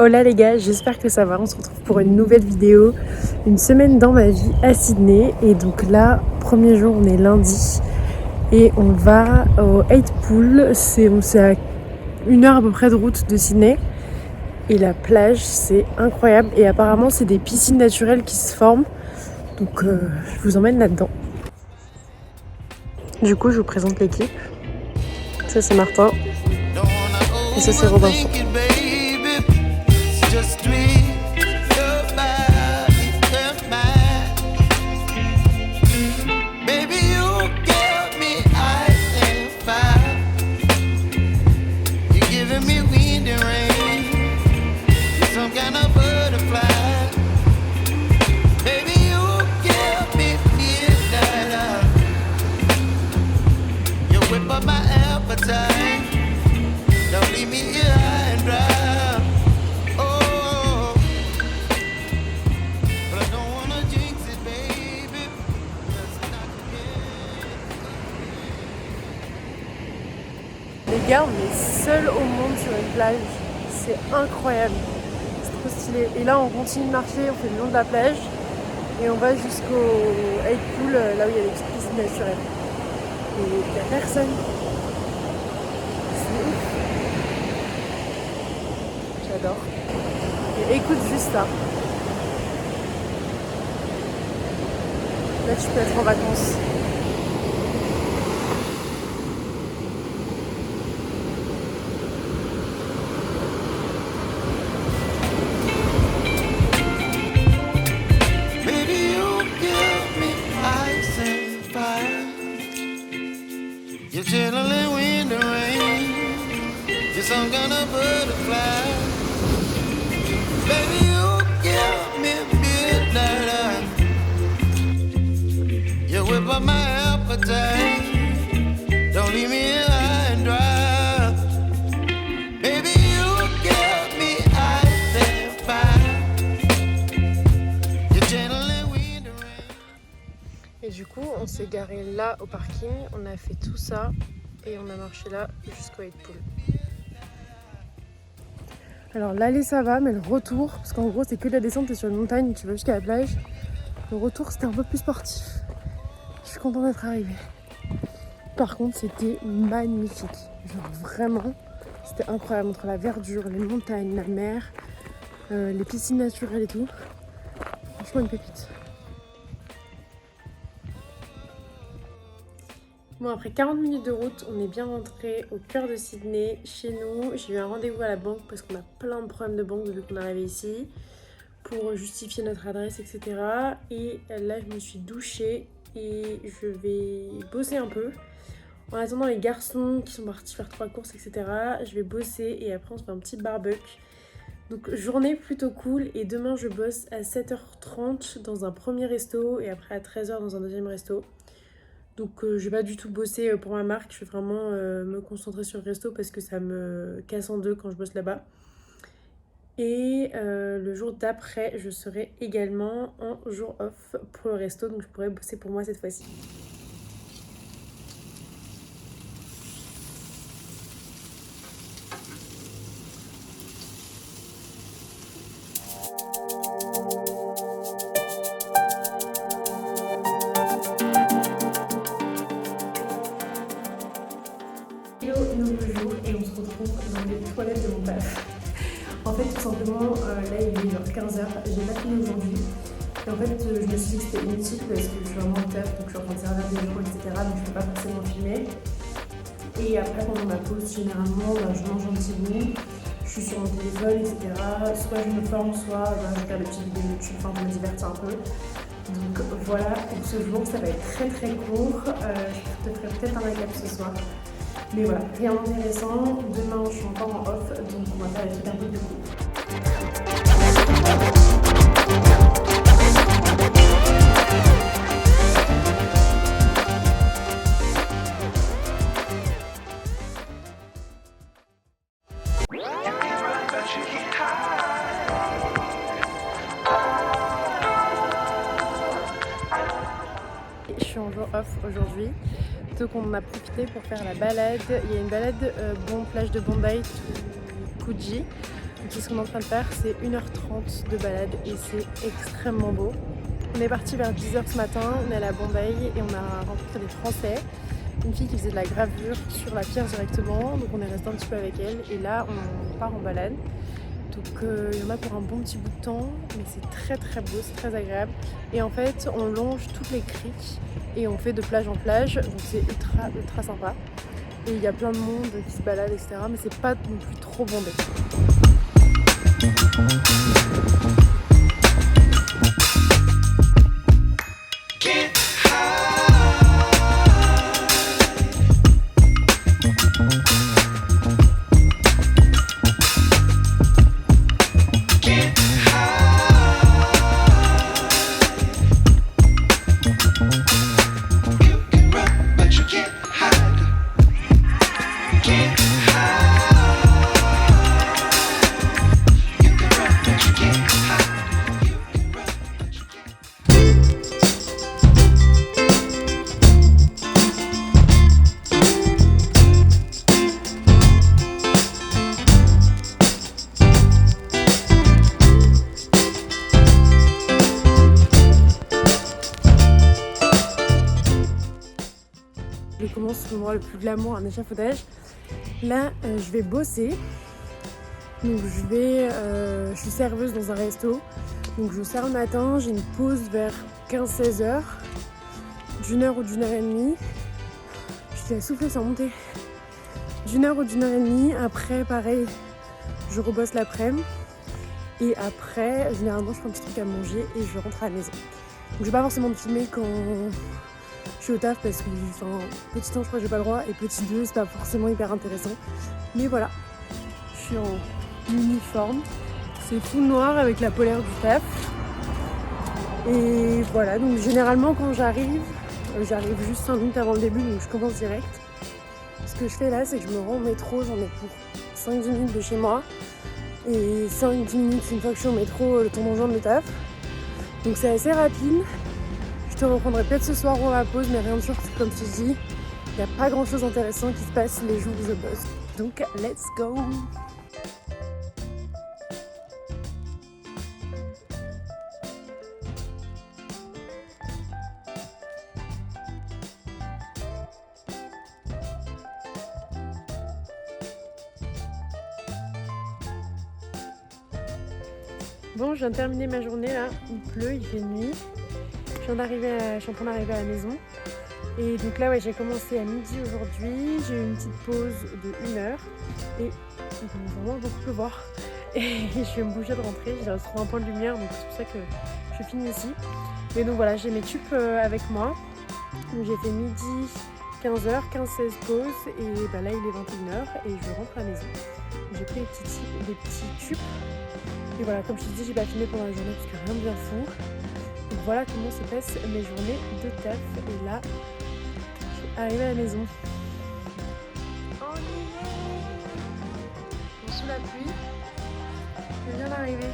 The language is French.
Hola les gars, j'espère que ça va, on se retrouve pour une nouvelle vidéo, une semaine dans ma vie à Sydney. Et donc là, premier jour, on est lundi et on va au 8 Pool, c'est à 1 heure à peu près de route de Sydney. Et la plage, c'est incroyable et apparemment c'est des piscines naturelles qui se forment, donc je vous emmène là-dedans. Du coup, je vous présente l'équipe. Ça c'est Martin et ça c'est Robinson. Les gars, on est seuls au monde sur une plage, c'est incroyable, c'est trop stylé. Et là on continue de marcher, on fait le long de la plage et on va jusqu'au 8 Pool, là où il y a les petites piscines naturelles. Et il n'y a personne. C'est ouf. J'adore. Et écoute juste ça. Là tu peux être en vacances. You're chilling in the rain. You're some kind of butterfly. Baby, you give me midnight. You whip up my appetite. Don't leave me here high and dry. Baby, you give me ice and fire. You're chilling in the rain. Et du coup, on s'est garé là au parking, on a fait tout ça et on a marché là jusqu'au 8 Pool. Alors l'aller ça va, mais le retour, parce qu'en gros c'est que de la descente, t'es sur une montagne, tu vas jusqu'à la plage. Le retour c'était un peu plus sportif. Je suis contente d'être arrivée. Par contre c'était magnifique, genre vraiment, c'était incroyable entre la verdure, les montagnes, la mer, les piscines naturelles et tout. Franchement une pépite. Bon, après 40 minutes de route, on est bien rentré au cœur de Sydney, chez nous. J'ai eu un rendez-vous à la banque parce qu'on a plein de problèmes de banque depuis qu'on est arrivé ici, pour justifier notre adresse, etc. Et là, je me suis douchée et je vais bosser un peu. En attendant les garçons qui sont partis faire 3 courses, etc., je vais bosser et après on se fait un petit barbecue. Donc journée plutôt cool et demain je bosse à 7h30 dans un premier resto et après à 13h dans un deuxième resto. Donc je vais pas du tout bosser pour ma marque, je vais vraiment me concentrer sur le resto parce que ça me casse en deux quand je bosse là-bas. Et le jour d'après, je serai également en jour off pour le resto, donc je pourrai bosser pour moi cette fois-ci. Nouveau jour et on se retrouve dans les toilettes de mon taf. En fait, tout simplement, là il est genre 15h, j'ai pas fini aujourd'hui. Et en fait, je me suis dit que c'était inutile parce que je suis vraiment au taf, donc je suis en train de servir des gens, etc. Donc je peux pas forcément filmer. Et après, pendant ma pause, généralement, je mange un petit bout, je suis sur mon téléphone, etc. Soit je me forme, soit je regarde des petites vidéos YouTube, enfin pour me divertir un peu. Donc voilà, pour ce jour, ça va être très très court. Je te ferai peut-être un récap ce soir. Mais voilà, rien d'intéressant. Demain, je suis encore en off, donc on va faire des trucs un peu plus cool. Je suis en jour off aujourd'hui, donc on en a profité pour faire la balade. Il y a une balade plage de Bondi to Coogee, donc c'est ce qu'on est en train de faire, c'est 1h30 de balade et c'est extrêmement beau. On est parti vers 10h ce matin, on est allé à Bombay et on a rencontré des Français. Une fille qui faisait de la gravure sur la pierre directement, donc on est resté un petit peu avec elle et là on part en balade. Donc il y en a pour un bon petit bout de temps, mais c'est très très beau, c'est très agréable. Et en fait on longe toutes les criques et on fait de plage en plage, donc c'est ultra sympa. Et il y a plein de monde qui se balade, etc. Mais c'est pas non plus trop bondé. Je commence l'endroit le plus glamour, un échafaudage. Là, je vais bosser. Donc je suis serveuse dans un resto. Donc je sers le matin, j'ai une pause vers 15-16 heures, d'1 heure ou d'1 heure et demie. Je suis à souffler sans monter. d'1 heure ou d'1 heure et demie. Après, pareil, je rebosse l'après-midi. Et après, généralement, je prends un petit truc à manger et je rentre à la maison. Donc je vais pas forcément me filmer quand je suis au taf parce que petit 1 je crois que j'ai pas le droit et petit 2 c'est pas forcément hyper intéressant. Mais voilà, je suis en uniforme, c'est full noir avec la polaire du taf. Et voilà, donc généralement quand j'arrive juste 5 minutes avant le début, donc je commence direct. Ce que je fais là, c'est que je me rends au métro, j'en ai pour 5-10 minutes de chez moi. Et 5-10 minutes une fois que je suis au métro, le temps de rejoindre le taf. Donc c'est assez rapide. Je te reprendrai peut-être ce soir ou à la pause, mais rien de sûr, comme tu dis, il n'y a pas grand chose d'intéressant qui se passe les jours où je bosse. Donc, let's go! Bon, je viens de terminer ma journée là, il pleut, il fait nuit. Je suis en train d'arriver à la maison. Et donc là, ouais, j'ai commencé à midi aujourd'hui. J'ai eu une petite pause de 1 heure. Et il commence vraiment beaucoup pleuvoir. Et je vais me bouger de rentrer. J'ai retrouvé un point de lumière, donc c'est pour ça que je finis ici. Mais donc voilà, j'ai mes tubes avec moi. Donc j'ai fait midi, 15h, 15-16 pauses. Et bah, là, il est 21h et je rentre à la maison. J'ai pris des petits tubes. Et voilà, comme je te dis, j'ai pas filmé pendant la journée parce que rien de bien fou. Donc voilà comment se passent mes journées de taf. Et là, je suis arrivée à la maison. On y est! Sous la pluie, je viens d'arriver.